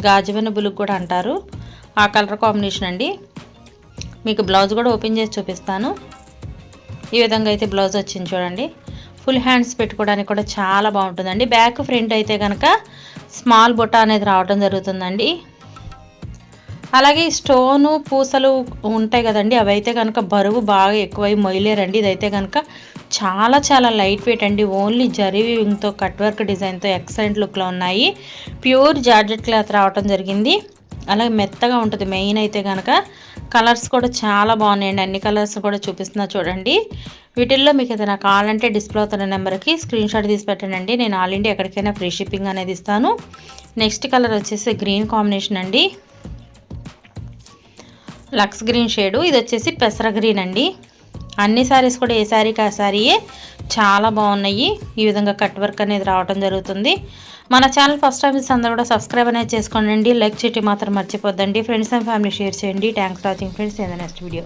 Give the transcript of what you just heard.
గాజువెన బులుగు కూడా అంటారు, ఆ కలర్ కాంబినేషన్ అండి. మీకు బ్లౌజ్ కూడా ఓపెన్ చేసి చూపిస్తాను. ఈ విధంగా అయితే బ్లౌజ్ వచ్చింది చూడండి. ఫుల్ హ్యాండ్స్ పెట్టుకోవడానికి కూడా చాలా బాగుంటుందండి. బ్యాక్ ఫ్రంట్ అయితే కనుక స్మాల్ బొట్ట అనేది రావడం జరుగుతుందండి. అలాగే స్టోను పూసలు ఉంటాయి కదండి, అవి అయితే కనుక బరువు బాగా ఎక్కువై మొయ్యలేరండి. ఇదైతే కనుక చాలా చాలా లైట్ వెయిట్ అండి. ఓన్లీ జరీ వీవింగ్తో కట్ వర్క్ డిజైన్తో ఎక్సలెంట్ లుక్లో ఉన్నాయి. ప్యూర్ జార్జెట్ క్లాత్ రావడం జరిగింది. అలాగే మెత్తగా ఉంటుంది. మెయిన్ అయితే కనుక కలర్స్ కూడా చాలా బాగున్నాయండి. అన్ని కలర్స్ కూడా చూపిస్తున్నా చూడండి. వీటిల్లో మీకు ఏదైనా కావాలంటే డిస్ప్లే అవుతున్న నెంబర్కి స్క్రీన్ షాట్ తీసి పెట్టండి. నేను ఆల్ ఇండియా ఎక్కడికైనా ఫ్రీ షిప్పింగ్ అనేది ఇస్తాను. నెక్స్ట్ కలర్ వచ్చేసి గ్రీన్ కాంబినేషన్ అండి, లక్స్ గ్రీన్ షేడు. ఇది వచ్చేసి పెసర గ్రీన్ అండి. అన్ని శారీస్ కూడా ఏ శారీకి ఆ శారీయే చాలా బాగున్నాయి. ఈ విధంగా కట్ వర్క్ అనేది రావడం జరుగుతుంది. మన ఛానల్ ఫస్ట్ టైం అందరూ కూడా సబ్స్క్రైబ్ అనేది చేసుకోండి. లైక్ చేయడం మాత్రం మర్చిపోద్దండి. ఫ్రెండ్స్ అండ్ ఫ్యామిలీ షేర్ చేయండి. Thanks for watching friends. In the next video.